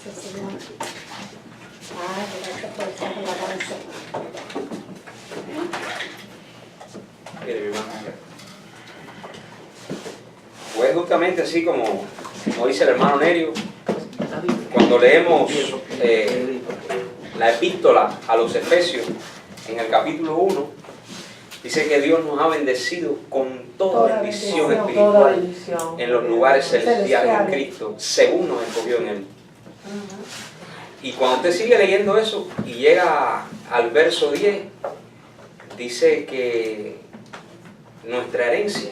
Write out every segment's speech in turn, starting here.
Gracias, Señor. Gracias por esta alabanza. Mire, mi hermano. Pues justamente así como dice el hermano Nerio, cuando leemos la epístola a los Efesios en el capítulo 1, dice que Dios nos ha bendecido con toda bendición espiritual en los lugares celestiales en Cristo, según nos escogió en Él. Y cuando usted sigue leyendo eso y llega al verso 10, dice que nuestra herencia,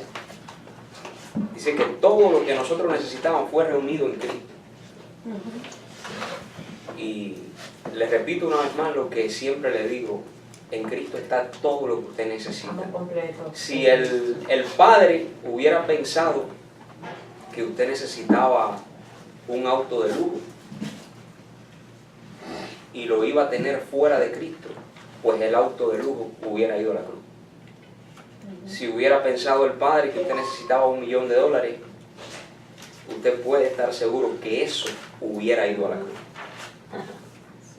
dice que todo lo que nosotros necesitábamos fue reunido en Cristo. Y les repito una vez más lo que siempre le digo: en Cristo está todo lo que usted necesita. Si el Padre hubiera pensado que usted necesitaba un auto de lujo y lo iba a tener fuera de Cristo, pues el auto de lujo hubiera ido a la cruz. Si hubiera pensado el Padre que usted necesitaba $1 millón, usted puede estar seguro que eso hubiera ido a la cruz.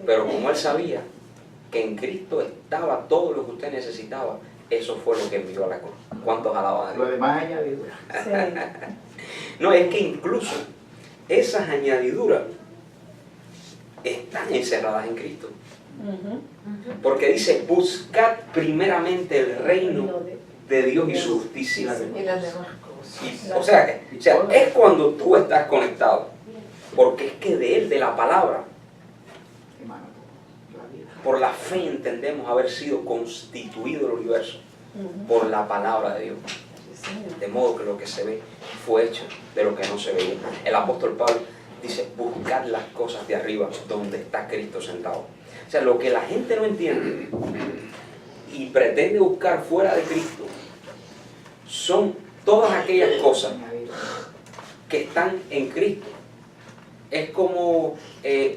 Pero como Él sabía que en Cristo estaba todo lo que usted necesitaba, eso fue lo que envió a la cruz. ¿Cuántos alaban a Dios? Lo demás añadidura. Sí. No, es que incluso esas añadiduras están encerradas en Cristo. Porque dice: buscad primeramente el reino de Dios y su justicia. Y las demás cosas. O sea, es cuando tú estás conectado. Porque es que de Él, de la palabra, por la fe entendemos haber sido constituido el universo por la palabra de Dios. De modo que lo que se ve fue hecho de lo que no se veía. El apóstol Pablo dice: buscad las cosas de arriba, donde está Cristo sentado. O sea, lo que la gente no entiende y pretende buscar fuera de Cristo son todas aquellas cosas que están en Cristo. Es como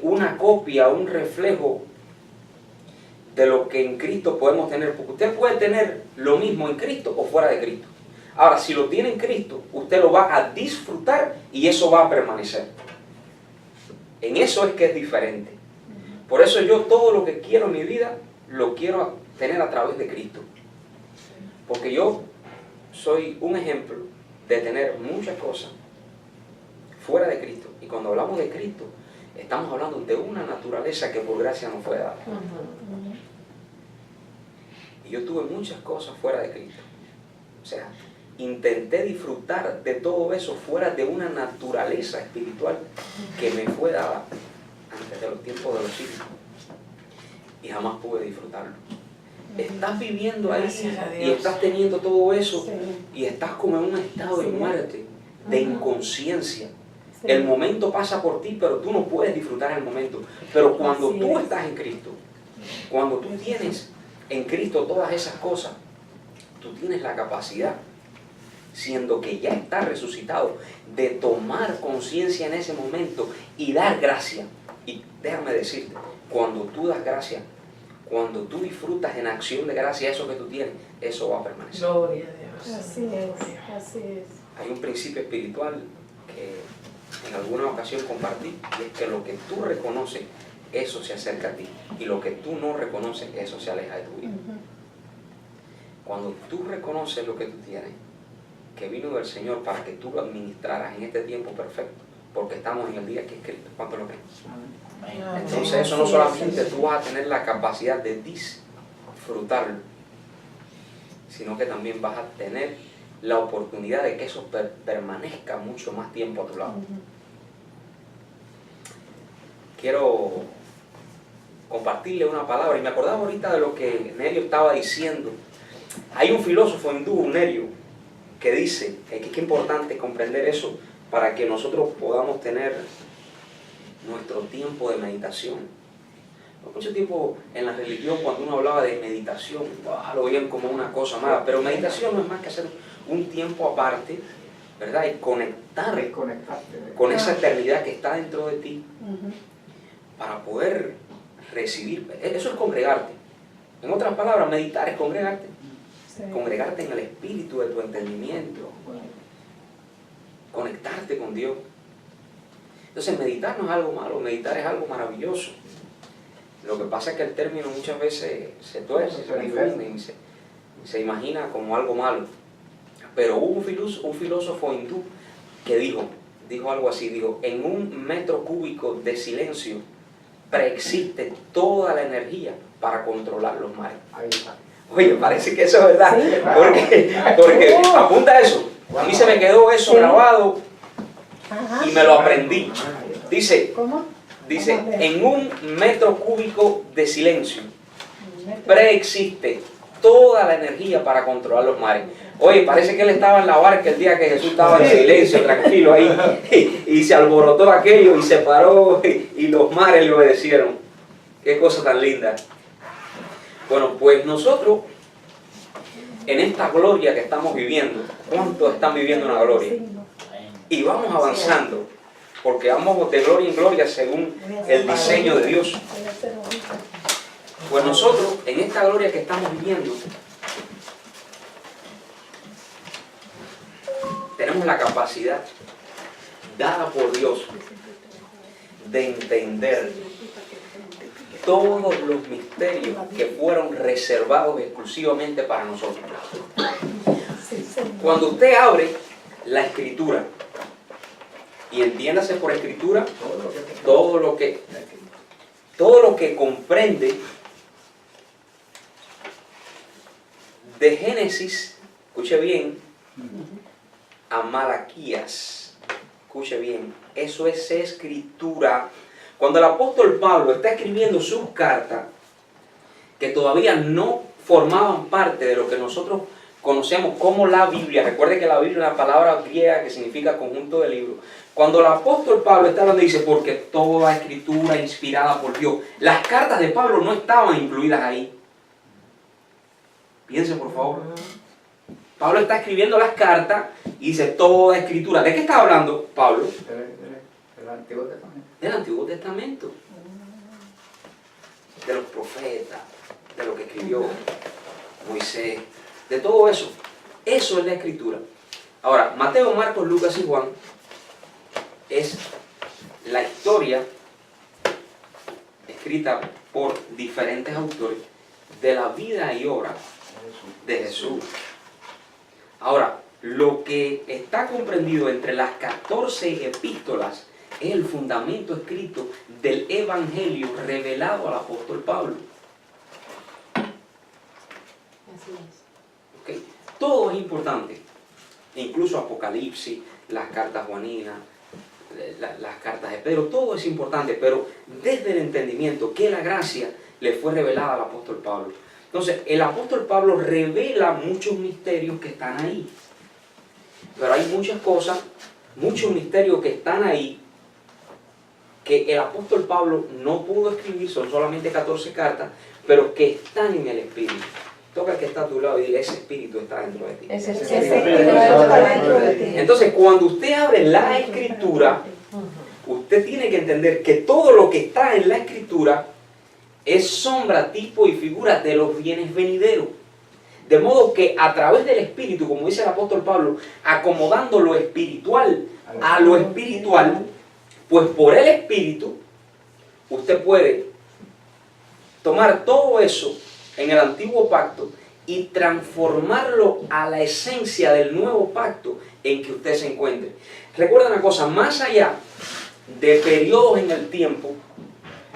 una copia, un reflejo de lo que en Cristo podemos tener. Porque usted puede tener lo mismo en Cristo o fuera de Cristo. Ahora, si lo tiene en Cristo, usted lo va a disfrutar y eso va a permanecer. En eso es que es diferente. Por eso yo todo lo que quiero en mi vida, lo quiero tener a través de Cristo. Porque yo soy un ejemplo de tener muchas cosas fuera de Cristo. Y cuando hablamos de Cristo, estamos hablando de una naturaleza que por gracia nos fue dada. Y yo tuve muchas cosas fuera de Cristo. O sea, intenté disfrutar de todo eso fuera de una naturaleza espiritual que me fue dada antes de los tiempos de los siglos. Y jamás pude disfrutarlo. Estás viviendo ahí y estás teniendo todo eso y estás como en un estado de muerte, de inconsciencia. El momento pasa por ti, pero tú no puedes disfrutar el momento. Pero cuando tú estás en Cristo, cuando tú tienes en Cristo todas esas cosas, tú tienes la capacidad, siendo que ya estás resucitado, de tomar conciencia en ese momento y dar gracia. Y déjame decirte, cuando tú das gracia, cuando tú disfrutas en acción de gracia eso que tú tienes, eso va a permanecer. Gloria a Dios. Así es, así es. Hay un principio espiritual que en alguna ocasión compartí, y es que lo que tú reconoces, eso se acerca a ti, y lo que tú no reconoces, eso se aleja de tu vida. Cuando tú reconoces lo que tú tienes, que vino del Señor para que tú lo administraras en este tiempo perfecto, porque estamos en el día que es Cristo. ¿Cuánto lo creen? Entonces eso no solamente tú vas a tener la capacidad de disfrutarlo, sino que también vas a tener la oportunidad de que eso permanezca mucho más tiempo a tu lado. Quiero compartirle una palabra, y me acordaba ahorita de lo que Nerio estaba diciendo. Hay un filósofo hindú, Nerio, que dice que es importante comprender eso para que nosotros podamos tener nuestro tiempo de meditación. Por mucho tiempo en la religión, cuando uno hablaba de meditación, lo veían como una cosa mala, pero meditación no es más que hacer un tiempo aparte, ¿verdad? Y conectarte con esa eternidad que está dentro de ti para poder recibir. Eso es congregarte. En otras palabras, meditar es congregarte. Congregarte en el espíritu de tu entendimiento. Conectarte con Dios. Entonces meditar no es algo malo, meditar es algo maravilloso. Lo que pasa es que el término muchas veces se tuerce, se confunde y se imagina como algo malo. Pero hubo un filósofo hindú que dijo algo así, dijo, en 1 metro cúbico de silencio preexiste toda la energía para controlar los mares. Oye, parece que eso es verdad, Sí. porque apunta eso. A mí se me quedó eso Sí. grabado Ajá. y me lo aprendí. Dice, ¿Cómo? en 1 metro cúbico de silencio preexiste toda la energía para controlar los mares. Oye, parece que él estaba en la barca el día que Jesús estaba en silencio, tranquilo ahí, y se alborotó aquello y se paró y los mares le obedecieron. Qué cosa tan linda. Bueno, pues nosotros, en esta gloria que estamos viviendo, ¿cuántos están viviendo una gloria? Y vamos avanzando, porque vamos de gloria en gloria según el diseño de Dios. Pues nosotros, en esta gloria que estamos viviendo, tenemos la capacidad dada por Dios de entender todos los misterios que fueron reservados exclusivamente para nosotros. Cuando usted abre la Escritura, y entiéndase por Escritura todo lo que comprende de Génesis, escuche bien, a Malaquías, escuche bien, eso es Escritura. Cuando el apóstol Pablo está escribiendo sus cartas, que todavía no formaban parte de lo que nosotros conocemos como la Biblia, recuerde que la Biblia es una palabra griega que significa conjunto de libros. Cuando el apóstol Pablo está hablando, dice, porque toda escritura inspirada por Dios. Las cartas de Pablo no estaban incluidas ahí. Piensen, por favor. Pablo está escribiendo las cartas y dice toda escritura. ¿De qué está hablando Pablo? Del Antiguo Testamento. Del Antiguo Testamento. De los profetas, de lo que escribió Moisés, de todo eso. Eso es la escritura. Ahora, Mateo, Marcos, Lucas y Juan es la historia escrita por diferentes autores de la vida y obra de Jesús. Ahora, lo que está comprendido entre las 14 epístolas es el fundamento escrito del Evangelio revelado al apóstol Pablo. Así es. ¿Okay? Todo es importante, incluso Apocalipsis, las cartas juaninas, las cartas de Pedro, todo es importante, pero desde el entendimiento que la gracia le fue revelada al apóstol Pablo. Entonces, el apóstol Pablo revela muchos misterios que están ahí, pero hay muchas cosas, muchos misterios que están ahí que el apóstol Pablo no pudo escribir, son solamente 14 cartas, pero que están en el Espíritu. Toca al que está a tu lado y dile, ese Espíritu está dentro de ti. Ese Espíritu está dentro de ti. Entonces, cuando usted abre la Escritura, usted tiene que entender que todo lo que está en la Escritura es sombra, tipo y figura de los bienes venideros. De modo que a través del Espíritu, como dice el apóstol Pablo, acomodando lo espiritual a lo espiritual, pues por el Espíritu, usted puede tomar todo eso en el antiguo pacto y transformarlo a la esencia del nuevo pacto en que usted se encuentre. Recuerda una cosa, más allá de periodos en el tiempo,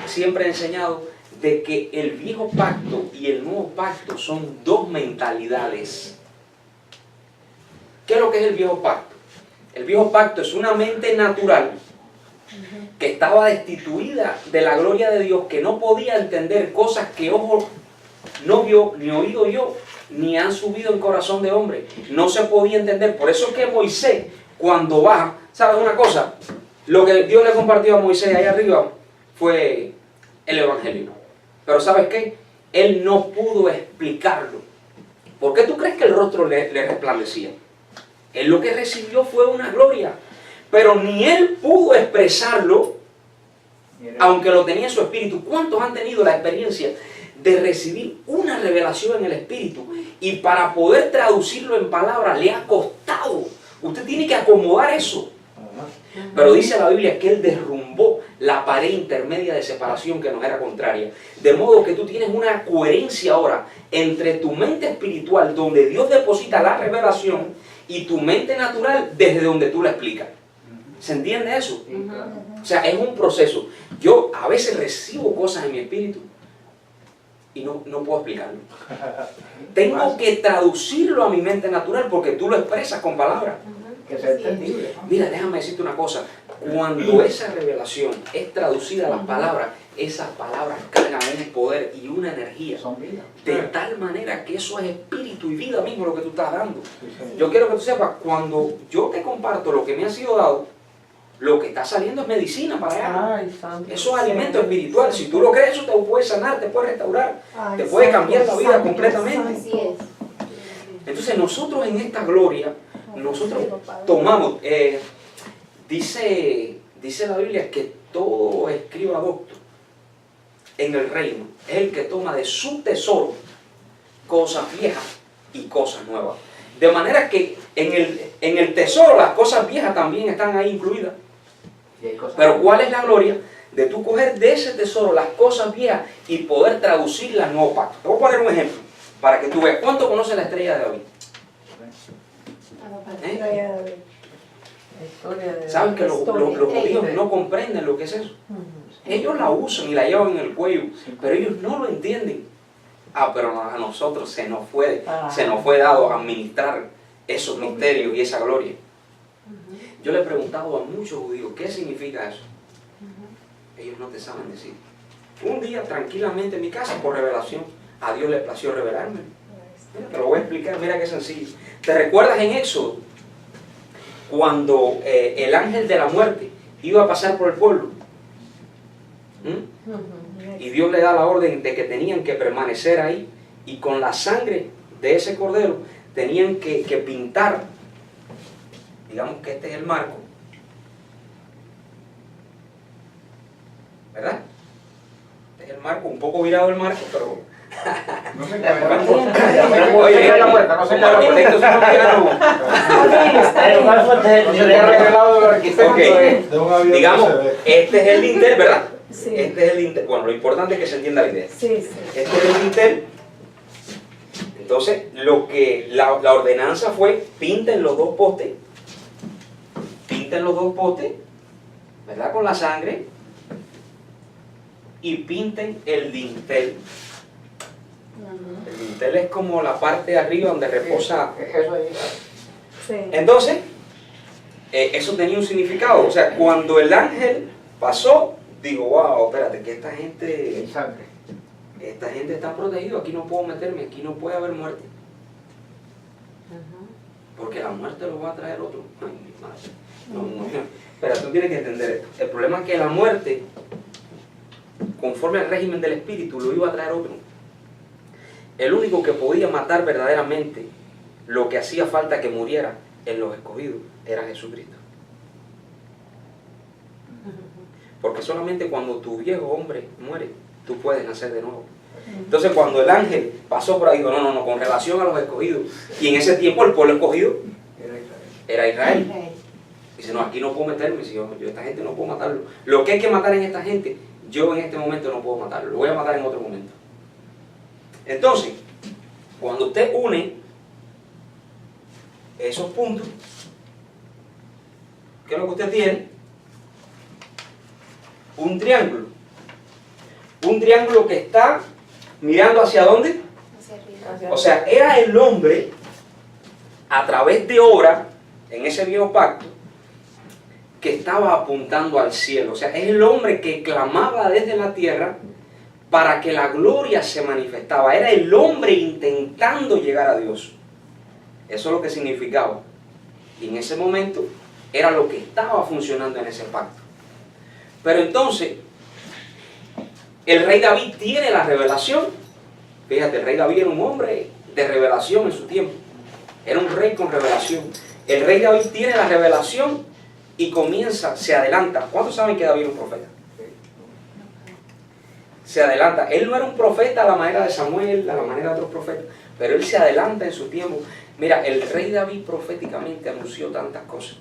siempre he enseñado de que el viejo pacto y el nuevo pacto son dos mentalidades. ¿Qué es lo que es el viejo pacto? El viejo pacto es una mente natural que estaba destituida de la gloria de Dios, que no podía entender cosas que ojo no vio, ni oído yo, ni han subido en corazón de hombre. No se podía entender. Por eso es que Moisés, cuando baja, ¿sabes una cosa? Lo que Dios le compartió a Moisés ahí arriba fue el Evangelio. Pero ¿sabes qué? Él no pudo explicarlo. ¿Por qué tú crees que el rostro le resplandecía? Él lo que recibió fue una gloria. Pero ni él pudo expresarlo, aunque lo tenía en su espíritu. ¿Cuántos han tenido la experiencia de recibir una revelación en el espíritu y para poder traducirlo en palabras le ha costado? Usted tiene que acomodar eso. Pero dice la Biblia que Él derrumbó la pared intermedia de separación que nos era contraria. De modo que tú tienes una coherencia ahora entre tu mente espiritual, donde Dios deposita la revelación, y tu mente natural, desde donde tú la explicas. ¿Se entiende eso? Sí, claro. O sea, es un proceso. Yo a veces recibo cosas en mi espíritu y no puedo explicarlo. Tengo que traducirlo a mi mente natural porque tú lo expresas con palabras. Que sea entendible, ¿no? Mira, déjame decirte una cosa. Cuando esa revelación es traducida a las palabras, esas palabras cargan un poder y una energía Son vidas. de tal manera que eso es espíritu y vida mismo lo que tú estás dando. Sí, sí. Yo quiero que tú sepas, cuando yo te comparto lo que me ha sido dado, lo que está saliendo es medicina para allá. Ay, santo. Eso es alimento espiritual. Si tú lo crees, eso te puede sanar, te puede restaurar, Ay, te puede santo, cambiar la vida santo, completamente. santo. Así es. Entonces nosotros en esta gloria, nosotros tomamos, dice la Biblia que todo escriba docto en el reino es el que toma de su tesoro cosas viejas y cosas nuevas. De manera que en el tesoro las cosas viejas también están ahí incluidas. Y hay cosas- Pero ¿cuál es la gloria de tú coger de ese tesoro las cosas viejas y poder traducirlas al nuevo pacto? Te voy a poner un ejemplo para que tú veas. ¿Cuánto conoce la estrella de David? ¿Eh? La historia de ¿Saben que los Historia. judíos no comprenden lo que es eso? Ellos la usan y la llevan en el cuello, pero ellos no lo entienden. Ah, pero a nosotros se nos fue dado administrar esos misterios y esa gloria. Yo le he preguntado a muchos judíos, ¿qué significa eso? Ellos no te saben decir. Un día, tranquilamente en mi casa, por revelación, a Dios le plació revelarme. Mira, te lo voy a explicar, mira qué sencillo. ¿Te recuerdas en Éxodo? Cuando el ángel de la muerte iba a pasar por el pueblo. Y Dios le da la orden de que tenían que permanecer ahí y con la sangre de ese cordero tenían que pintar, digamos que este es el marco, ¿verdad? Este es el marco, un poco virado el marco, pero No se Oye, cae la puerta, no se cae la puerta. esto es una No se te ha revelado el arquitecto. Ok. De un avión digamos, no se ve. este es el dintel, ¿verdad? Sí, Este es el dintel. Bueno, lo importante es que se entienda la idea. sí, sí. Este es el dintel. Entonces, lo que la ordenanza fue, pinten los dos postes, ¿verdad? Con la sangre, y pinten el dintel. El dintel es como la parte de arriba donde reposa. Eso ahí. Sí. Entonces, eso tenía un significado. O sea, cuando el ángel pasó, digo, wow, espérate, que esta gente está protegida, aquí no puedo meterme, aquí no puede haber muerte. Porque la muerte lo va a traer otro. Ay, mi madre. No. Pero tú tienes que entender esto. El problema es que la muerte, conforme al régimen del espíritu, lo iba a traer otro. El único que podía matar verdaderamente lo que hacía falta que muriera en los escogidos era Jesucristo. Porque solamente cuando tu viejo hombre muere, tú puedes nacer de nuevo. Entonces cuando el ángel pasó por ahí, dijo, no, con relación a los escogidos, y en ese tiempo el pueblo escogido era Israel. Dice, no, aquí no puedo meterme, si yo esta gente no puedo matarlo. Lo que hay que matar en esta gente, yo en este momento no puedo matarlo, lo voy a matar en otro momento. Entonces, cuando usted une esos puntos, ¿qué es lo que usted tiene? Un triángulo. Un triángulo que está mirando hacia dónde. Hacia arriba. O sea, era el hombre a través de obra en ese viejo pacto que estaba apuntando al cielo. O sea, es el hombre que clamaba desde la tierra para que la gloria se manifestaba. Era el hombre intentando llegar a Dios. Eso es lo que significaba. Y en ese momento era lo que estaba funcionando en ese pacto. Pero entonces, el rey David tiene la revelación. Fíjate, el rey David era un hombre de revelación en su tiempo. Era un rey con revelación. El rey David tiene la revelación y comienza, se adelanta. ¿Cuántos saben que David era un profeta? Se adelanta. Él no era un profeta a la manera de Samuel, a la manera de otros profetas, pero él se adelanta en su tiempo. Mira, el rey David proféticamente anunció tantas cosas.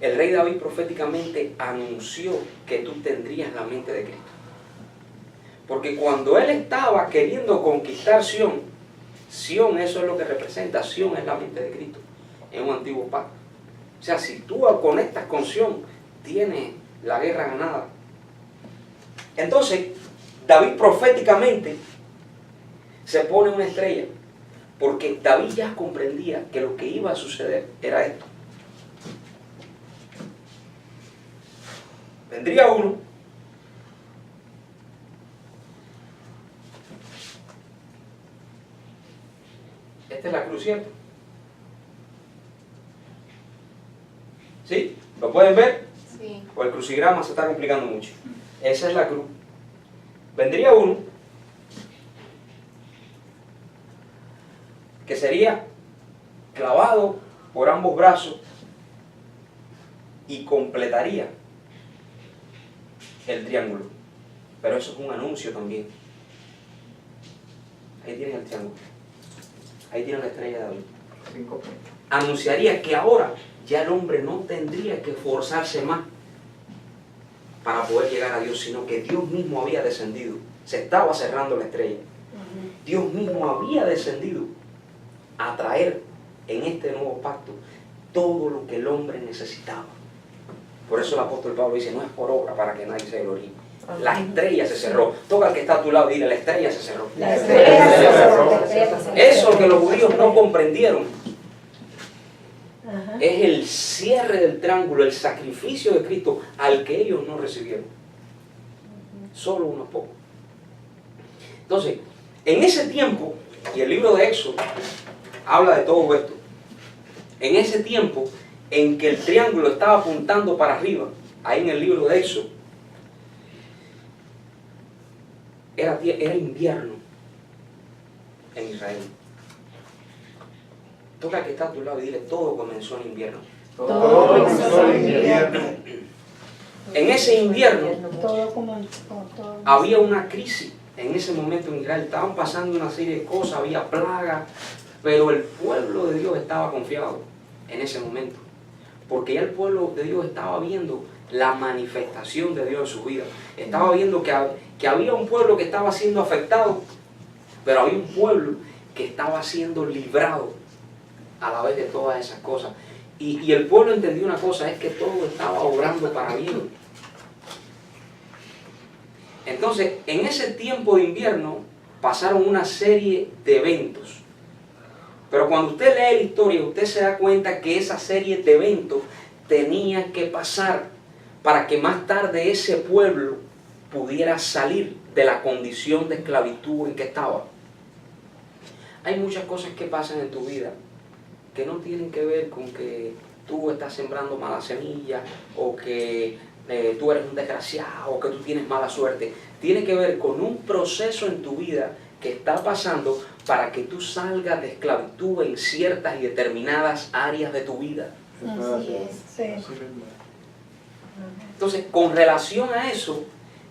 el rey David proféticamente anunció que tú tendrías la mente de Cristo. Porque cuando él estaba queriendo conquistar Sión, Sión, eso es lo que representa, Sión es la mente de Cristo en un antiguo pacto. O sea, si tú conectas con Sión, tienes la guerra ganada. Entonces, David proféticamente se pone una estrella, porque David ya comprendía que lo que iba a suceder era esto. Vendría uno, esta es la cruz, ¿cierto? ¿Sí? ¿Lo pueden ver? Sí. O el crucigrama se está complicando mucho. Esa es la cruz. Vendría uno que sería clavado por ambos brazos y completaría el triángulo. Pero eso es un anuncio también. Ahí tienen el triángulo. Ahí tienen la estrella de David. 5 puntos. Anunciaría que ahora ya el hombre no tendría que esforzarse más para poder llegar a Dios, sino que Dios mismo había descendido. Se estaba cerrando la estrella. Dios mismo había descendido a traer en este nuevo pacto todo lo que el hombre necesitaba. Por eso el apóstol Pablo dice, no es por obra para que nadie se gloríe. La estrella se cerró. Toca al que está a tu lado y dile, la estrella se cerró. La estrella se cerró. Eso es lo que los judíos no comprendieron. Ajá. Es el cierre del triángulo, el sacrificio de Cristo al que ellos no recibieron. Solo unos pocos. Entonces, en ese tiempo, y el libro de Éxodo habla de todo esto, en ese tiempo en que el triángulo estaba apuntando para arriba, ahí en el libro de Éxodo, era invierno en Israel. Toca al que está a tu lado y dile, todo comenzó en invierno. Todo comenzó en invierno. En ese invierno Todo como todo. había una crisis. En ese momento en Israel estaban pasando una serie de cosas, había plagas, pero el pueblo de Dios estaba confiado en ese momento, porque ya el pueblo de Dios estaba viendo la manifestación de Dios en su vida. Estaba viendo que había un pueblo que estaba siendo afectado, pero había un pueblo que estaba siendo librado a la vez de todas esas cosas. Y el pueblo entendió una cosa, es que todo estaba obrando para bien. Entonces, en ese tiempo de invierno pasaron una serie de eventos. Pero cuando usted lee la historia, usted se da cuenta que esa serie de eventos tenía que pasar para que más tarde ese pueblo pudiera salir de la condición de esclavitud en que estaba. Hay muchas cosas que pasan en tu vida que no tienen que ver con que tú estás sembrando mala semilla o que tú eres un desgraciado o que tú tienes mala suerte. Tiene que ver con un proceso en tu vida que está pasando para que tú salgas de esclavitud en ciertas y determinadas áreas de tu vida. Así es. Sí. Entonces, con relación a eso,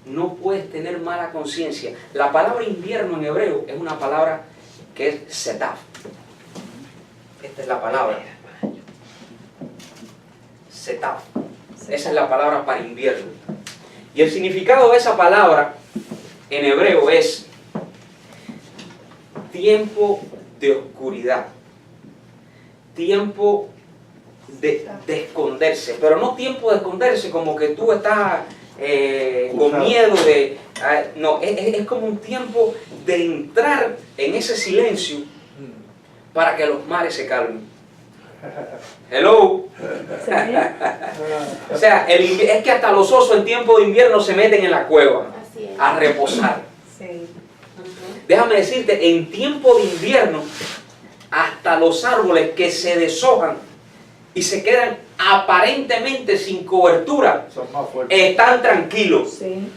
no puedes tener mala conciencia. La palabra invierno en hebreo es una palabra que es setaf. Esta es la palabra. Setaf. Esa es la palabra para invierno. Y el significado de esa palabra en hebreo es tiempo de oscuridad, tiempo de esconderse, pero no tiempo de esconderse como que tú estás con miedo de... no, es como un tiempo de entrar en ese silencio para que los mares se calmen. Hello. O sea, es que hasta los osos en tiempo de invierno se meten en la cueva Así es. a reposar. Sí. Déjame decirte, en tiempo de invierno, hasta los árboles que se deshojan y se quedan aparentemente sin cobertura, Son más fuertes. están tranquilos. Sí.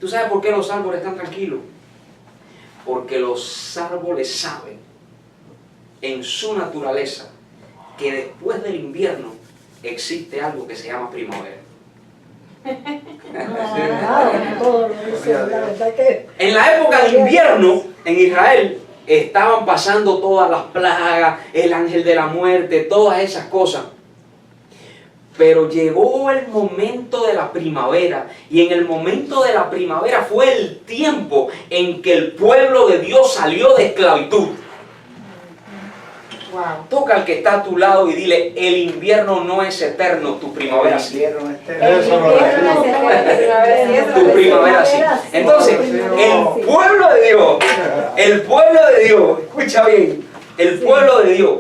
¿Tú sabes por qué los árboles están tranquilos? Porque los árboles saben en su naturaleza que después del invierno existe algo que se llama primavera. Todo lo dice, la verdad que En la época de invierno en Israel estaban pasando todas las plagas, el ángel de la muerte, todas esas cosas. Pero llegó el momento de la primavera, y en el momento de la primavera fue el tiempo en que el pueblo de Dios salió de esclavitud. Wow. Toca al que está a tu lado y dile, el invierno no es eterno, tu primavera sí. Eso no Tu primavera sí. Entonces, el pueblo de Dios, escucha bien, el pueblo de Dios,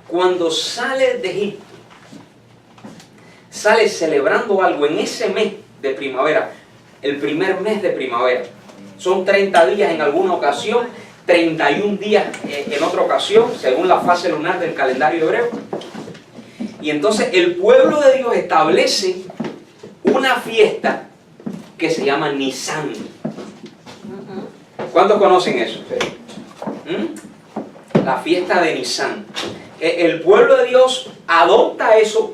cuando sale de Egipto, sale celebrando algo en ese mes de primavera, el primer mes de primavera. Son 30 días en alguna ocasión, 31 días en otra ocasión, según la fase lunar del calendario hebreo. Y entonces el pueblo de Dios establece una fiesta que se llama Nisan. ¿Cuántos conocen eso? La fiesta de Nisan. El pueblo de Dios adopta eso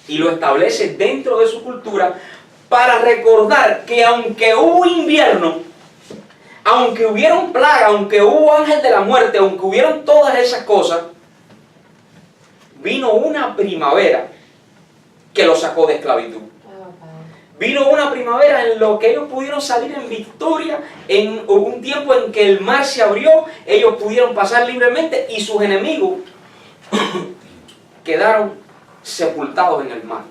y lo establece dentro de su cultura para recordar que aunque hubo invierno, aunque hubieron plaga, aunque hubo ángel de la muerte, aunque hubieron todas esas cosas, vino una primavera que los sacó de esclavitud. Vino una primavera en lo que ellos pudieron salir en victoria, en un tiempo en que el mar se abrió, ellos pudieron pasar libremente y sus enemigos quedaron sepultados en el mar.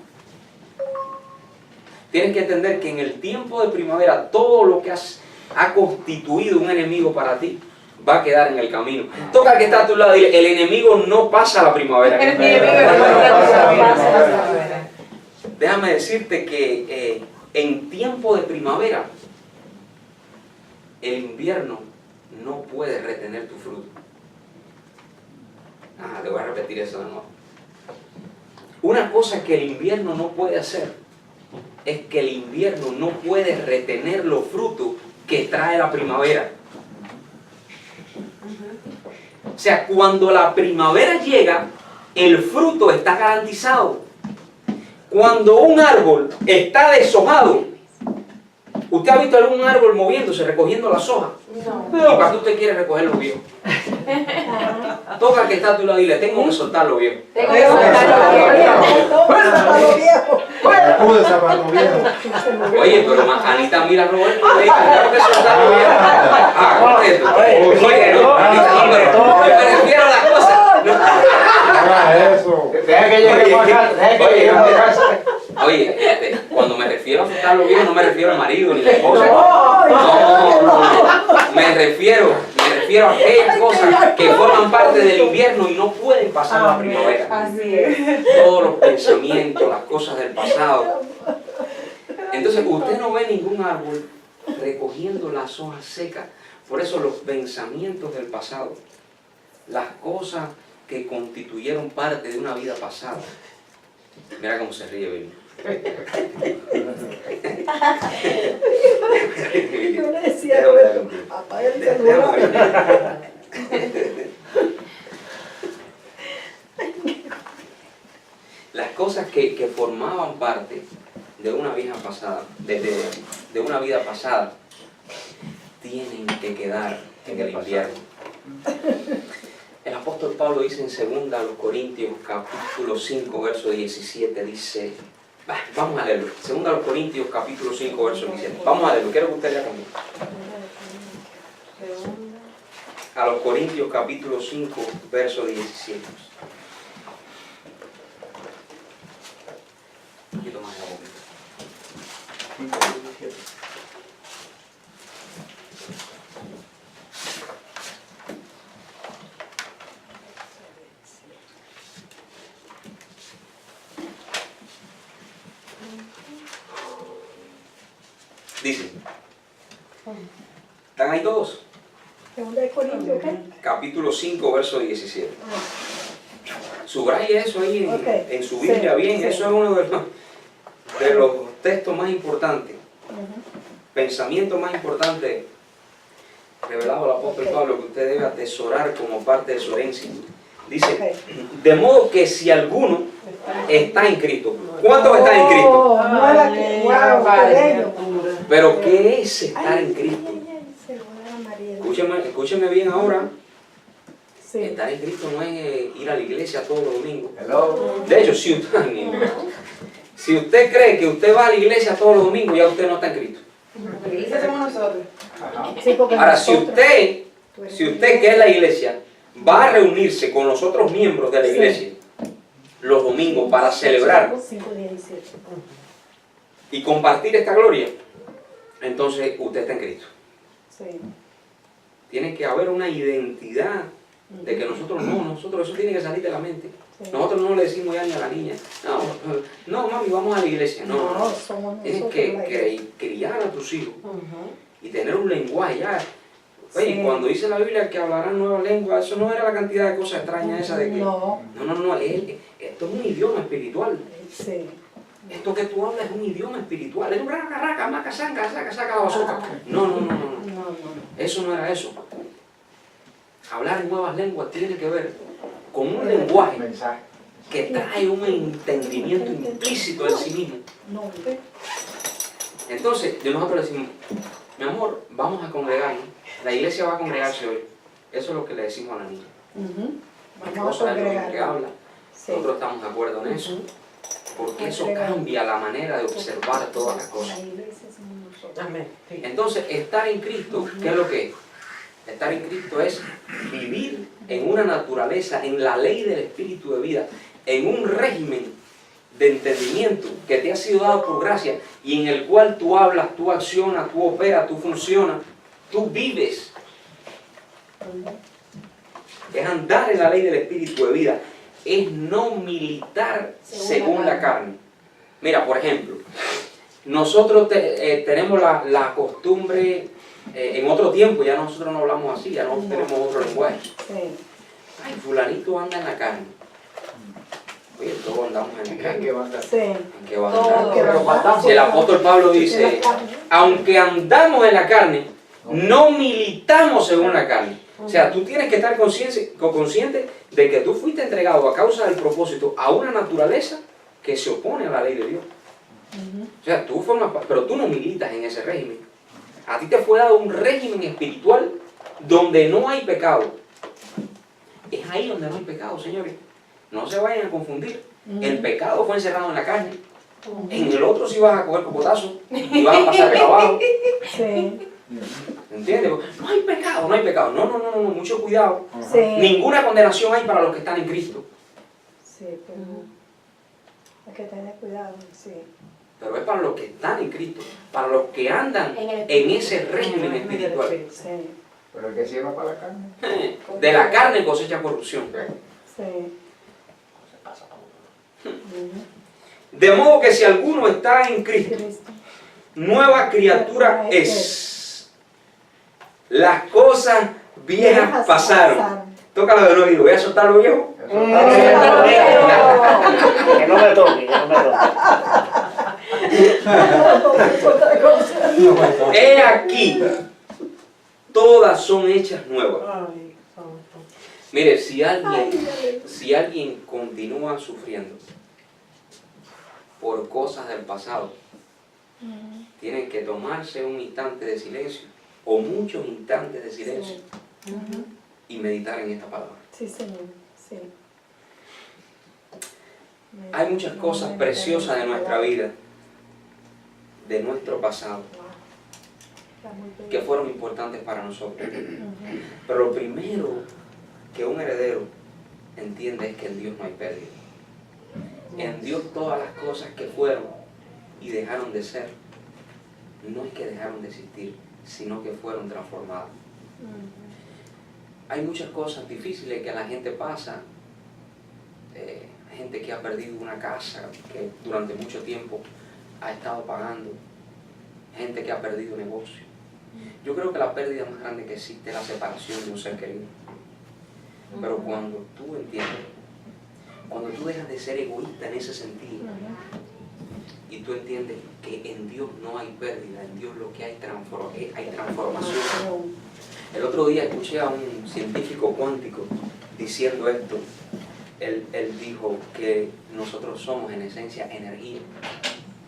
Tienes que entender que en el tiempo de primavera todo lo que ha constituido un enemigo para ti va a quedar en el camino. Toca al que está a tu lado y dile, el enemigo no pasa la primavera. Déjame decirte que en tiempo de primavera el invierno no puede retener tu fruto. Te voy a repetir eso de nuevo. Una cosa que el invierno no puede hacer es que el invierno no puede retener los frutos que trae la primavera. O sea, cuando la primavera llega, el fruto está garantizado. Cuando un árbol está deshojado, ¿usted ha visto algún árbol moviéndose, recogiendo las hojas? No. ¿Y para qué usted quiere recoger los viejos? Toca al que está a tu lado y dile, tengo que soltar los viejos. Tengo que soltarlo viejo. Oye, pero Anita, mira, Roberto, tengo que soltar los viejos. Correcto. Oye, no, Anita, no, pero yo me refiero a las cosas. Deja que llegue más alto, deja que llegue más alto. Oye, cuando me refiero a soltar los viejos, no me refiero al marido ni a la esposa. No. Me refiero a aquellas cosas que forman parte del invierno y no pueden pasar a la primavera. Así es. Todos los pensamientos, las cosas del pasado. Entonces usted no ve ningún árbol recogiendo las hojas secas. Por eso los pensamientos del pasado, las cosas que constituyeron parte de una vida pasada. Mira cómo se ríe, Billy. Yo le decía a Roberto, apaga el celular. Las cosas que formaban parte de una vida pasada, de una vida pasada, tienen que quedar en el invierno. El apóstol Pablo dice en 2 Corintios capítulo 5 verso 17, dice, vamos a leerlo, 2 Corintios capítulo 5 verso 17, vamos a leerlo, quiero que usted lea conmigo. A los Corintios capítulo 5 verso 17. Un poquito más de la boca. Dice, ¿están ahí todos? Segunda de Corintios, ¿qué? Capítulo 5, verso 17. Subraye eso ahí en su Biblia, Sí, bien, sí. eso es uno de los textos más importantes, pensamiento más importante revelado al apóstol Pablo, que usted debe atesorar como parte de su herencia. Dice, de modo que si alguno está en Cristo, ¿cuántos están en Cristo? Oh, no era que, wow, qué bello. Pero ¿qué es estar en Cristo? Ay, se lo da a María. Escúcheme bien ahora. Sí. Estar en Cristo no es ir a la iglesia todos los domingos. Hello. De hecho, si usted cree que usted va a la iglesia todos los domingos, ya usted no está en Cristo. La iglesia somos nosotros. Ajá. Sí, porque Ahora, si nosotros- usted que es la iglesia, va a reunirse con los otros miembros de la iglesia los domingos para celebrar 5:17. y compartir esta gloria, entonces usted está en Cristo. Sí. Tiene que haber una identidad de que nosotros eso tiene que salir de la mente. Sí. Nosotros no le decimos ya ni a la niña, no mami, vamos a la iglesia. No. Somos Tienes nosotros que la iglesia. criar a tus hijos Ujú. y tener un lenguaje ya. Oye, Sí. cuando dice la Biblia que hablarán nuevas lenguas, eso no era la cantidad de cosas extrañas esa de que... No, No, esto es un idioma espiritual. sí. Esto que tú hablas es un idioma espiritual. Es un raca, raca, maca, saca la bazooka. No. No. Eso no era eso. Hablar en nuevas lenguas tiene que ver con un lenguaje Mensaje. que trae un entendimiento implícito en sí mismo. No. Entonces, nosotros decimos, mi amor, vamos a congregarnos. La iglesia va a congregarse hoy. Eso es lo que le decimos a la niña. Ujú. ¿Qué Vamos cosa a es lo que congregar. habla? Sí. Nosotros estamos de acuerdo en eso. Porque eso cambia la manera de observar todas las cosas. La iglesia somos nosotros. Amén. Sí. Entonces, estar en Cristo, ¿qué es lo que es? Estar en Cristo es vivir en una naturaleza, en la ley del espíritu de vida, en un régimen de entendimiento que te ha sido dado por gracia y en el cual tú hablas, tú accionas, tú operas, tú funcionas, tú vives. Es andar en la ley del espíritu de vida, es no militar según la carne. Mira, por ejemplo, nosotros tenemos la costumbre, en otro tiempo ya nosotros no hablamos así, ya no tenemos otro lenguaje. Sí. Ay, fulanito anda en la carne. Oye, todos andamos en la carne. ¿Qué va a andar? Sí. ¿En qué va a Todo andar? que Pero va faltamos. Si el apóstol Pablo dice, aunque andamos en la carne, no militamos según la carne. O sea, tú tienes que estar consciente de que tú fuiste entregado a causa del propósito a una naturaleza que se opone a la ley de Dios. O sea, tú formas parte, pero tú no militas en ese régimen. A ti te fue dado un régimen espiritual donde no hay pecado. Es ahí donde no hay pecado, señores. No se vayan a confundir. El pecado fue encerrado en la carne. En el otro sí vas a coger copotazos y vas a pasar trabajo. Sí. ¿Entiendes? No hay pecado, no hay pecado. No, mucho cuidado. Sí. Ninguna condenación hay para los que están en Cristo. Sí, pero hay que tener cuidado, sí. Pero es para los que están en Cristo, para los que andan en ese régimen espiritual. Sí. Pero el que sirva para la carne. De la carne cosecha corrupción. Sí. De modo que si alguno está en Cristo, Cristo. nueva criatura es. Las cosas viejas pasaron. Tócalo de nuevo, voy a soltar lo viejo. Eso está bien. Que no me toque, que no me toque. He aquí, todas son hechas nuevas. Ay, santo. Mire, si alguien continúa sufriendo por cosas del pasado, tiene que tomarse un instante de silencio o muchos instantes de silencio y meditar en esta palabra. Sí, Señor, sí. Hay muchas cosas preciosas de nuestra vida, de nuestro pasado, que fueron importantes para nosotros. Pero lo primero que un heredero entiende es que en Dios no hay pérdida. En Dios todas las cosas que fueron y dejaron de ser, no es que dejaron de existir, sino que fueron transformadas. Hay muchas cosas difíciles que la gente pasa. Gente que ha perdido una casa que durante mucho tiempo ha estado pagando. Gente que ha perdido negocio. Yo creo que la pérdida más grande que existe es la separación de un ser querido. Pero cuando tú entiendes, cuando tú dejas de ser egoísta en ese sentido, y tú entiendes que en Dios no hay pérdida, en Dios lo que hay, hay transformación. El otro día escuché a un científico cuántico diciendo esto. Él dijo que nosotros somos en esencia energía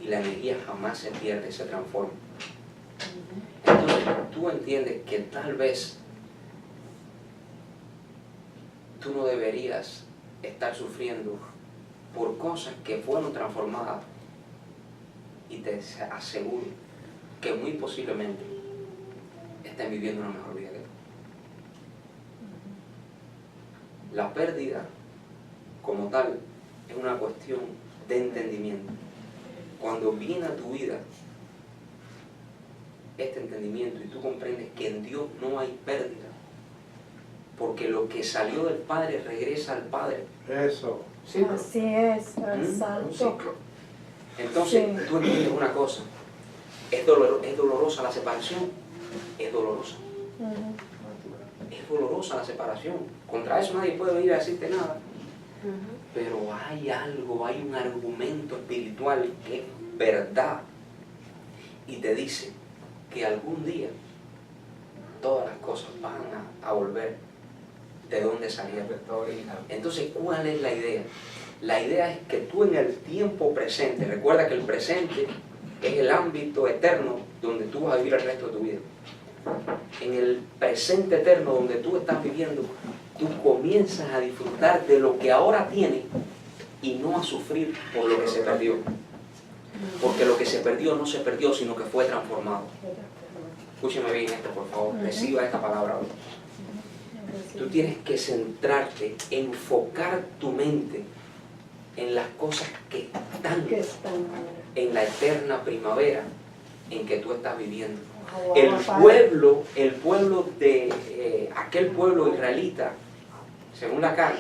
y la energía jamás se pierde, se transforma. Entonces tú entiendes que tal vez tú no deberías estar sufriendo por cosas que fueron transformadas, y te aseguro que muy posiblemente estén viviendo una mejor vida que tú. La pérdida como tal es una cuestión de entendimiento. Cuando viene a tu vida este entendimiento y tú comprendes que en Dios no hay pérdida, porque lo que salió del Padre regresa al Padre. Eso. Ciclo. Así es, Un exacto. ciclo. Entonces, Sí. tú entiendes una cosa, es dolorosa la separación, es dolorosa. Ujú. Es dolorosa la separación. Contra eso nadie puede venir a decirte nada. Pero hay algo, hay un argumento espiritual que es verdad. Y te dice que algún día todas las cosas van a volver de donde salieron. Entonces, ¿cuál es la idea? La idea es que tú en el tiempo presente, recuerda que el presente es el ámbito eterno donde tú vas a vivir el resto de tu vida. En el presente eterno donde tú estás viviendo, tú comienzas a disfrutar de lo que ahora tienes y no a sufrir por lo que se perdió. Porque lo que se perdió no se perdió, sino que fue transformado. Escúcheme bien esto, por favor. Reciba esta palabra hoy. Tú tienes que centrarte, enfocar tu mente en las cosas que están Que están ahora. en la eterna primavera en que tú estás viviendo. Wow, El Padre. pueblo de aquel pueblo israelita, según la carne,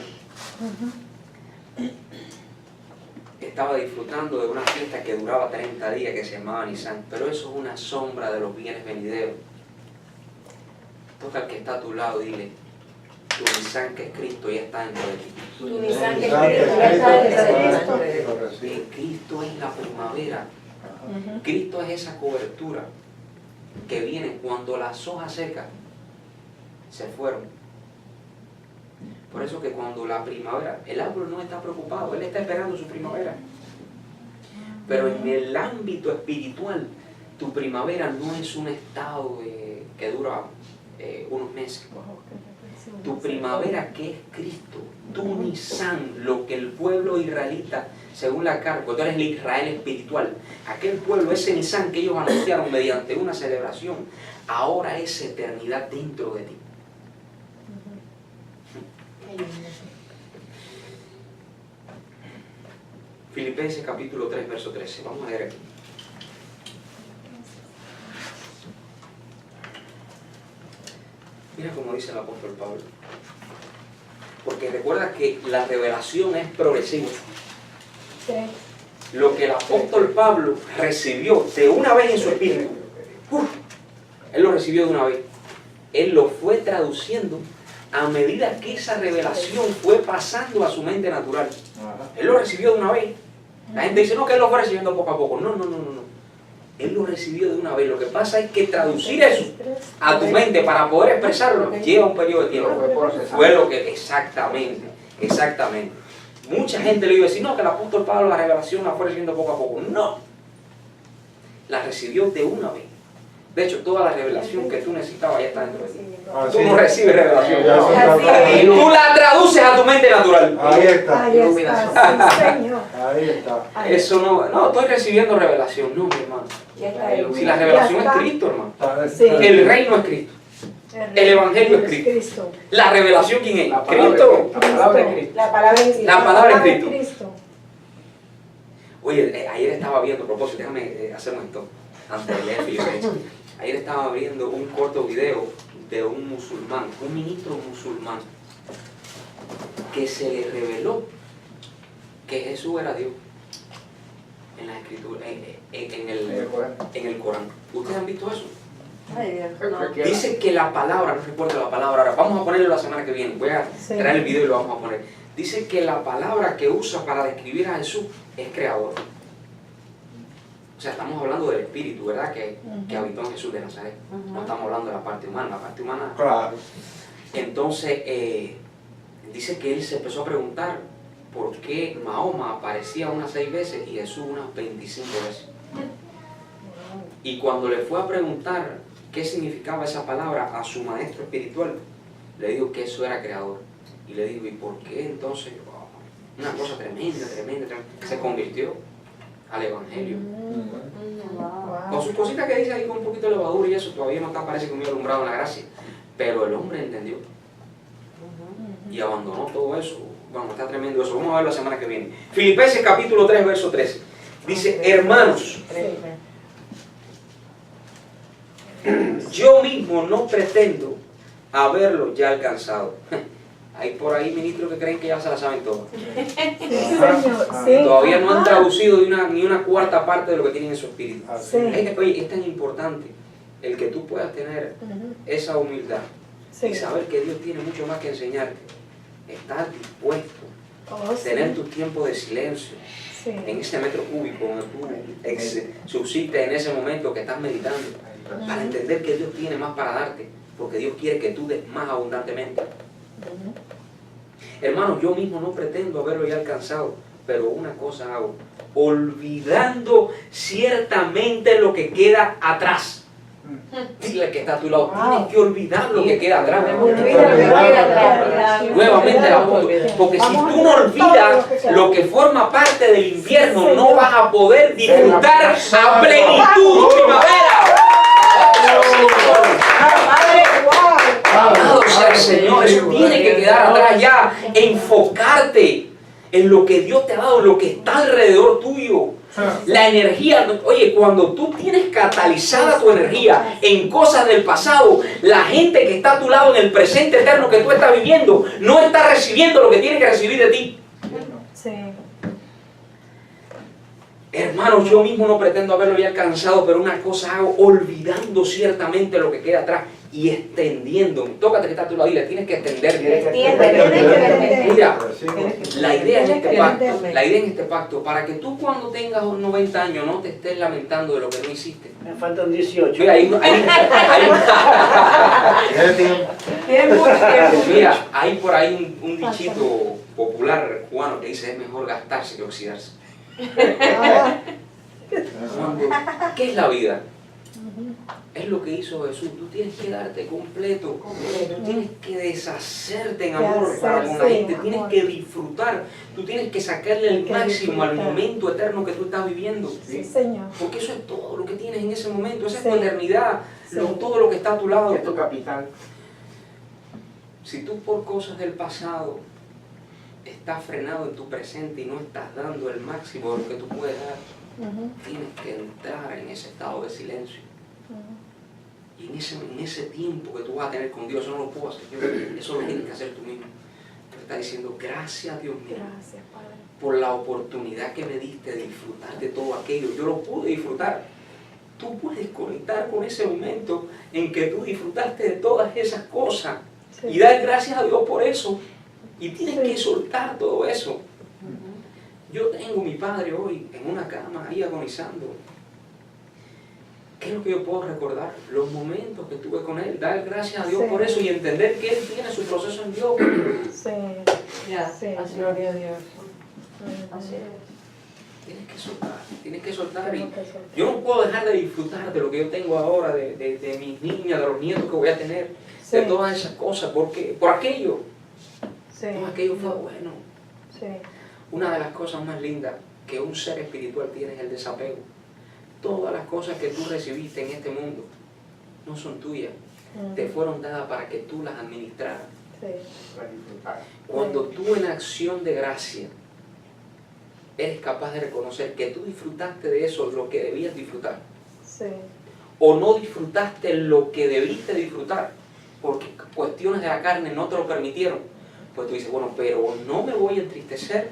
estaba disfrutando de una fiesta que duraba 30 días que se llamaba Nisan, pero eso es una sombra de los bienes venideros. Toca al que está a tu lado, dile, tu Nisan que es Cristo ya está dentro de ti. Tu Nisan que es Cristo. Y Cristo es la primavera. Ujú. Cristo es esa cobertura que viene cuando las hojas secas se fueron. Por eso que cuando la primavera, el árbol no está preocupado, él está esperando su primavera. Pero en el ámbito espiritual, tu primavera no es un estado que dura unos meses. Tu primavera que es Cristo, tu Nisan, lo que el pueblo israelita, según la carta, porque tú eres el Israel espiritual, aquel pueblo, ese Nisan que ellos anunciaron mediante una celebración, ahora es eternidad dentro de ti. Filipenses capítulo 3, verso 13, vamos a leer aquí. Mira cómo dice el apóstol Pablo. Porque recuerda que la revelación es progresiva. Sí. Lo que el apóstol Pablo recibió de una vez en su espíritu, él lo recibió de una vez. Él lo fue traduciendo a medida que esa revelación fue pasando a su mente natural. Él lo recibió de una vez. La gente dice, no, que él lo fue recibiendo poco a poco. No, no, no, no, no. Él lo recibió de una vez. Lo que pasa es que traducir eso a tu mente para poder expresarlo lleva un periodo de tiempo. Fue lo que, exactamente, exactamente. Mucha gente le iba a decir, no, que el apóstol Pablo la revelación la fue recibiendo poco a poco. No. La recibió de una vez. De hecho, toda la revelación que tú necesitabas ya está dentro de ti. Tú no recibes revelación. Tú la traduces a tu mente natural. Ahí está. Ahí está, sí, Señor. Ahí está. Ahí Eso no, estoy recibiendo revelación. No, mi hermano. Ya está ahí. Si la revelación es Cristo, hermano. Sí. El reino es Cristo. El evangelio es Cristo. La revelación, ¿quién es? Cristo. La palabra de Cristo. La palabra es La palabra es Cristo. Cristo. Oye, ayer estaba viendo, a propósito, déjame hacer esto antes de leer Filipenses. Ayer estaba viendo un corto video de un musulmán, un ministro musulmán, que se le reveló que Jesús era Dios en la escritura, en el Corán. ¿Ustedes han visto eso? Ay, Dios, no. Dice que la palabra, no recuerdo la palabra ahora, vamos a ponerlo la semana que viene, voy a traer el video y lo vamos a poner. Dice que la palabra que usa para describir a Jesús es creador. O sea, estamos hablando del espíritu, ¿verdad? Que habitó en Jesús de Nazaret. No estamos hablando de la parte humana. La parte humana. Claro. Entonces, dice que él se empezó a preguntar por qué Mahoma aparecía unas 6 veces y Jesús unas 25 veces. Y cuando le fue a preguntar qué significaba esa palabra a su maestro espiritual, le dijo que eso era creador. Y le digo, ¿y por qué entonces? Wow, una cosa tremenda. Se convirtió al Evangelio. Con sus cositas que dice ahí con un poquito de levadura y eso, todavía no está, parece que muy alumbrado en la gracia. Pero el hombre entendió. Y abandonó todo eso. Bueno, está tremendo eso. Vamos a ver la semana que viene. Filipenses capítulo 3, verso 13. Dice, hermanos, yo mismo no pretendo haberlo ya alcanzado. Hay por ahí ministros que creen que ya se la saben todas. Sí, Señor. Sí. Todavía no han traducido ni una cuarta parte de lo que tienen en su espíritu. Sí. Oye, es tan importante el que tú puedas tener esa humildad Sí. y saber que Dios tiene mucho más que enseñarte. Estar dispuesto Oh, sí. tener tu tiempo de silencio Sí. en ese metro cúbico donde tú subsistes en ese momento que estás meditando, para entender que Dios tiene más para darte, porque Dios quiere que tú des más abundantemente. Hermanos, yo mismo no pretendo haberlo ya alcanzado, pero una cosa hago, olvidando ciertamente lo que queda atrás. Dile al que está a tu lado, tienes que olvidar lo que queda atrás. Nuevamente la foto, porque si tú no olvidas lo que forma parte del invierno, no vas a poder disfrutar a plenitud primavera. Amado sea el Señor, eso tiene que quedar atrás ya. Enfocarte en lo que Dios te ha dado, en lo que está alrededor tuyo. La energía, oye, cuando tú tienes catalizada tu energía en cosas del pasado, la gente que está a tu lado en el presente eterno que tú estás viviendo, no está recibiendo lo que tiene que recibir de ti. Sí. Hermanos, yo mismo no pretendo haberlo ya alcanzado, pero una cosa hago, olvidando ciertamente lo que queda atrás y extendiendo. Tócate que está a tu lado y le tienes que extender. Mira, la idea en este pacto, para que tú cuando tengas 90 años no te estés lamentando de lo que no hiciste. Me faltan 18. Mira, hay por ahí un dichito popular cubano que dice: es mejor gastarse que oxidarse. ¿Qué es la vida? Es lo que hizo Jesús. Tú tienes que darte completo. Tú tienes que deshacerte en amor para con la gente. Tienes que disfrutar. Tú tienes que sacarle el máximo al momento eterno que tú estás viviendo. Sí, Señor. Porque eso es todo lo que tienes en ese momento. Esa es tu eternidad. Todo lo que está a tu lado. Es tu capital. Si tú por cosas del pasado estás frenado en tu presente y no estás dando el máximo de lo que tú puedes dar, tienes que entrar en ese estado de silencio. Y en ese tiempo que tú vas a tener con Dios, eso no lo puedo hacer yo, eso lo tienes que hacer tú mismo. Tú estás diciendo: gracias, Dios mío, Gracias, Padre, por la oportunidad que me diste de disfrutar de todo aquello. Yo lo pude disfrutar. Tú puedes conectar con ese momento en que tú disfrutaste de todas esas cosas y dar gracias a Dios por eso. Y tienes que soltar todo eso. Yo tengo a mi padre hoy en una cama ahí agonizando. ¿Qué es lo que yo puedo recordar? Los momentos que tuve con él, dar gracias a Dios por eso y entender que él tiene su proceso en Dios. Sí. Ya, Sí. gloria a Dios. Así Tienes que soltar. Y Tengo que soltar. yo no puedo dejar de disfrutar de lo que yo tengo ahora, de mis niñas, de los nietos que voy a tener, de todas esas cosas, porque por aquello. Sí. Todo aquello fue bueno. Sí. Una de las cosas más lindas que un ser espiritual tiene es el desapego. Todas las cosas que tú recibiste en este mundo no son tuyas. Te fueron dadas para que tú las administraras. Sí. Para disfrutar. Cuando tú en acción de gracia eres capaz de reconocer que tú disfrutaste de eso, lo que debías disfrutar, Sí. o no disfrutaste lo que debiste disfrutar, porque cuestiones de la carne no te lo permitieron, pues tú dices: bueno, pero no me voy a entristecer,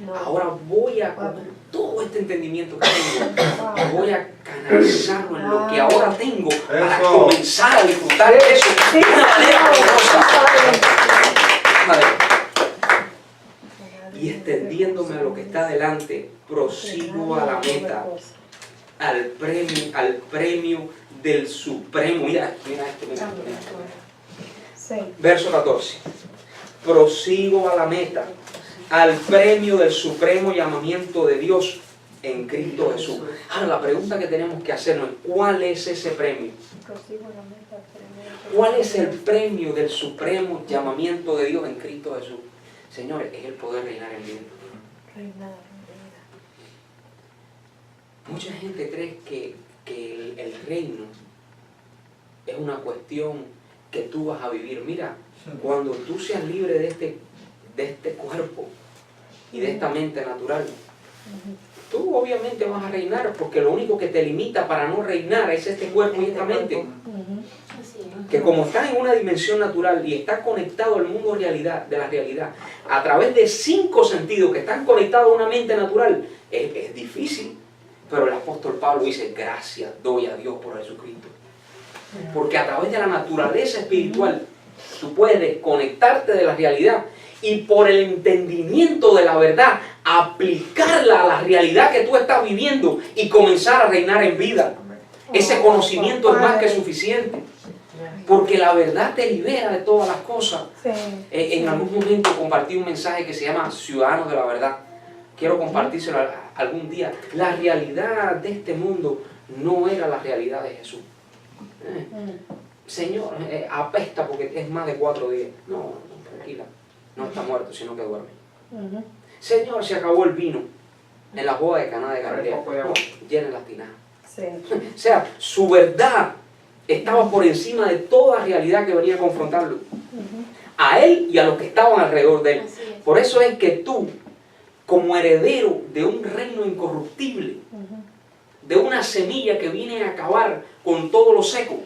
No. ahora voy a comer todo este entendimiento que tengo, y voy a canalizarlo en lo que ahora tengo para Eso. comenzar a disfrutar de eso de una manera poderosa. Y extendiéndome a lo que está delante, prosigo a la meta, al premio del supremo. Mira esto. Sí. Verso 14. Prosigo a la meta, al premio del supremo llamamiento de Dios en Cristo Jesús. Ahora, la pregunta que tenemos que hacernos es, ¿cuál es ese premio? ¿Cuál es el premio del supremo llamamiento de Dios en Cristo Jesús? Señores, es el poder reinar en vida. Mucha gente cree que el reino es una cuestión que tú vas a vivir. Mira, cuando tú seas libre de este cuerpo y de esta mente natural, tú obviamente vas a reinar, porque lo único que te limita para no reinar es este cuerpo y esta mente. Que como está en una dimensión natural y está conectado al mundo de la realidad, a través de 5 sentidos que están conectados a una mente natural, es difícil. Pero el apóstol Pablo dice, gracias doy a Dios por Jesucristo. Porque a través de la naturaleza espiritual, tú puedes desconectarte de la realidad y por el entendimiento de la verdad, aplicarla a la realidad que tú estás viviendo y comenzar a reinar en vida. Ese conocimiento es más que suficiente. Porque la verdad te libera de todas las cosas. En algún momento compartí un mensaje que se llama Ciudadanos de la Verdad. Quiero compartírselo algún día. La realidad de este mundo no era la realidad de Jesús. Señor, apesta porque es más de 4 días. No, tranquila. No está muerto, sino que duerme. Señor, se acabó el vino en la boda de Caná de Galilea. No, llenen las tinajas. O sea, su verdad estaba por encima de toda realidad que venía a confrontarlo. A él y a los que estaban alrededor de él. Por eso es que tú, como heredero de un reino incorruptible, de una semilla que viene a acabar con todo lo seco,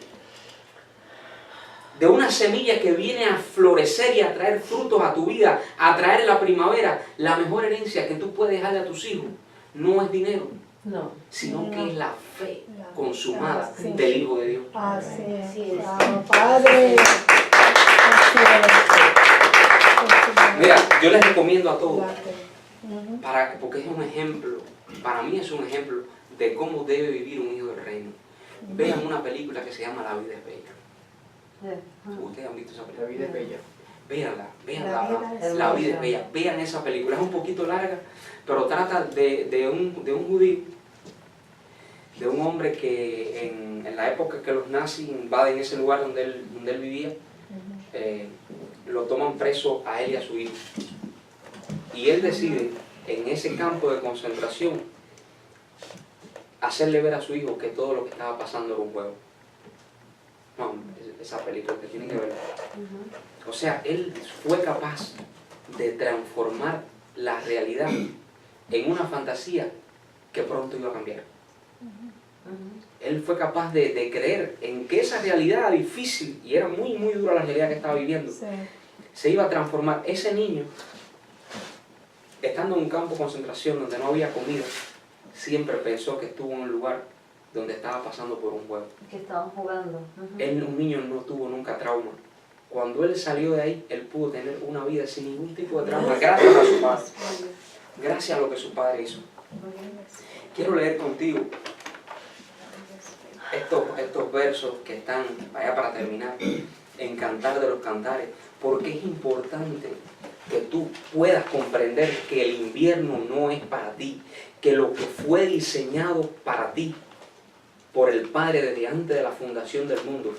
de una semilla que viene a florecer y a traer frutos a tu vida, a traer la primavera, la mejor herencia que tú puedes dejarle a tus hijos no es dinero, sino que es la fe consumada del Hijo de Dios. Así es. Padre. Mira, yo les recomiendo a todos, porque es un ejemplo, para mí es un ejemplo de cómo debe vivir un hijo del reino. Vean una película que se llama La vida es bella. Ustedes han visto esa película. La vida es bella. Véanla, La vida es bella. Vean esa película, es un poquito larga, pero trata de un judío, de un hombre que en la época que los nazis invaden ese lugar donde él vivía, lo toman preso a él y a su hijo. Y él decide, en ese campo de concentración, hacerle ver a su hijo que todo lo que estaba pasando era un juego. No, esa película que tienen que ver. O sea, él fue capaz de transformar la realidad en una fantasía que pronto iba a cambiar. Él fue capaz de creer en que esa realidad difícil, y era muy, muy dura la realidad que estaba viviendo, se iba a transformar. Ese niño, estando en un campo de concentración donde no había comida, siempre pensó que estuvo en un lugar donde estaba pasando por un juego. Que estaban jugando. Un niño no tuvo nunca trauma. Cuando él salió de ahí, él pudo tener una vida sin ningún tipo de trauma, gracias a su padre. Gracias a lo que su padre hizo. Quiero leer contigo estos versos que están, vaya para terminar, en Cantar de los Cantares, porque es importante que tú puedas comprender que el invierno no es para ti, que lo que fue diseñado para ti por el Padre desde antes de la fundación del mundo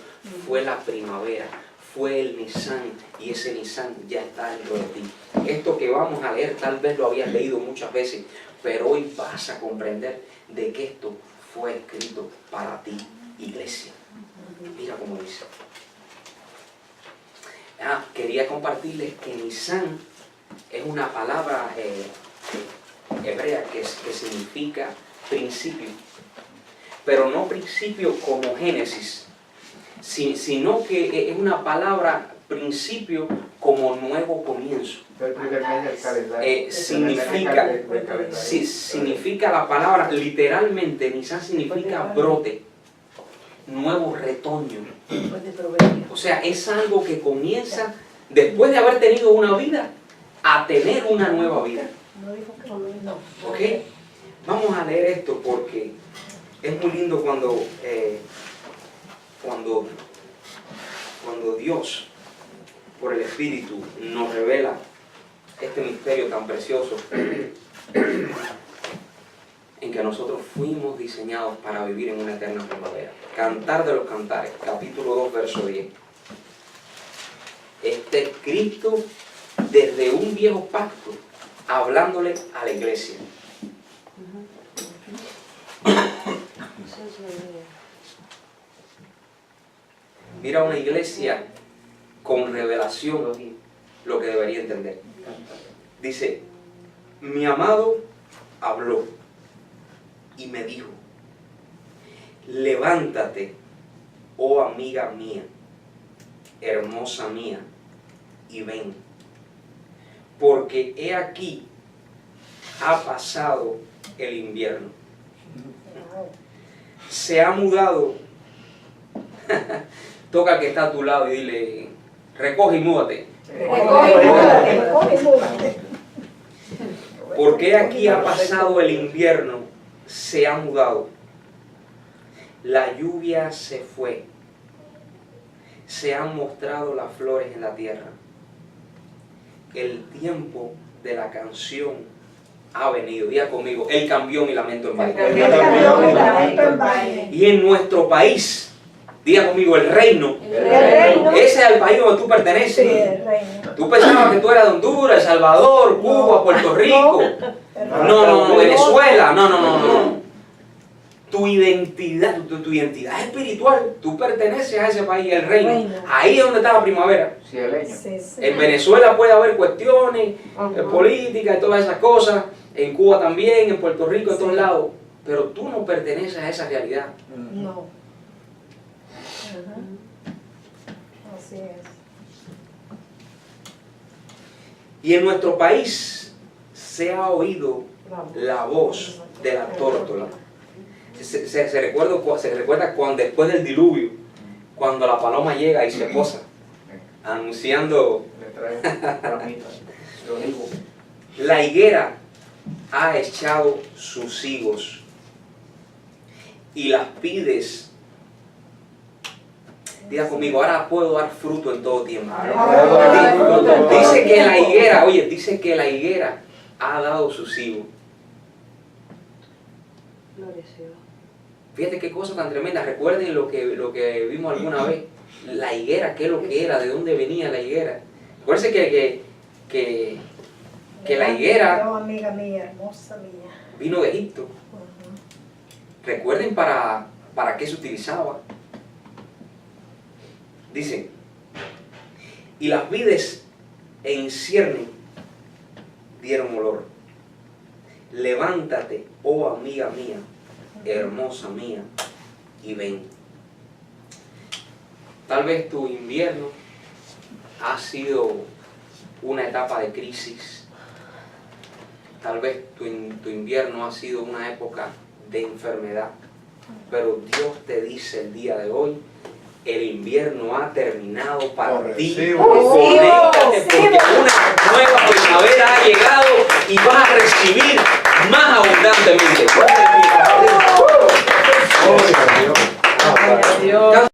fue la primavera, fue el Nisan, y ese Nisan ya está dentro de ti. Esto que vamos a leer tal vez lo habías leído muchas veces, pero hoy vas a comprender de que esto fue escrito para ti, iglesia. Mira cómo dice. Quería compartirles que Nisan es una palabra hebrea que significa principio, pero no principio como Génesis, sino que es una palabra principio como nuevo comienzo. El primer mes del calendario. Significa la palabra literalmente, Nisan significa brote, nuevo retoño. O sea, es algo que comienza después de haber tenido una vida a tener una nueva vida. ¿Ok? Vamos a leer esto porque es muy lindo cuando Dios, por el Espíritu, nos revela este misterio tan precioso en que nosotros fuimos diseñados para vivir en una eterna primavera. Cantar de los Cantares, capítulo 2, verso 10. Este es Cristo desde un viejo pacto, hablándole a la iglesia. Mira una iglesia con revelación lo que debería entender. Dice, mi amado habló y me dijo, levántate, oh amiga mía, hermosa mía, y ven, porque he aquí ha pasado el invierno. Se ha mudado. Toca al que está a tu lado y dile, recoge y múdate. Recoge y múdate. Porque aquí ha pasado el invierno, se ha mudado. La lluvia se fue. Se han mostrado las flores en la tierra. El tiempo de la canción ha venido. Diga conmigo, el cambión y lamento en valle. Y en nuestro país, diga conmigo, el reino. Ese es el país donde tú perteneces. Sí, el reino. Tú pensabas que tú eras de Honduras, El Salvador, Cuba, Puerto Rico. No, Venezuela. No. Tu identidad, tu identidad espiritual, tú perteneces a ese país, el reino. Ahí es donde está la primavera. Cieleño. Sí, sí. En Venezuela puede haber cuestiones políticas y todas esas cosas. En Cuba también, en Puerto Rico, en todos lados. Pero tú no perteneces a esa realidad. No. Así es. Y en nuestro país se ha oído la voz de la tórtola. Se recuerda cuando después del diluvio, cuando la paloma llega y se posa, anunciando. Le trae ramitas, lo digo. La higuera ha echado sus higos y las pides. Diga conmigo, ahora puedo dar fruto en todo tiempo. Dice que la higuera, dice que la higuera ha dado sus higos. Fíjate qué cosa tan tremenda. Recuerden lo que vimos alguna vez. La higuera, ¿qué es lo que era? ¿De dónde venía la higuera? Acuérdense que la higuera Amiga mía, hermosa mía. vino de Egipto. Recuerden para qué se utilizaba. Dice, y las vides en cierne dieron olor. Levántate, oh amiga mía, hermosa mía, y ven. Tal vez tu invierno ha sido una etapa de crisis. Tal vez tu invierno ha sido una época de enfermedad. Pero Dios te dice el día de hoy, el invierno ha terminado para ti. Conéctate porque una nueva primavera ha llegado y vas a recibir más abundantemente. Gloria a Dios.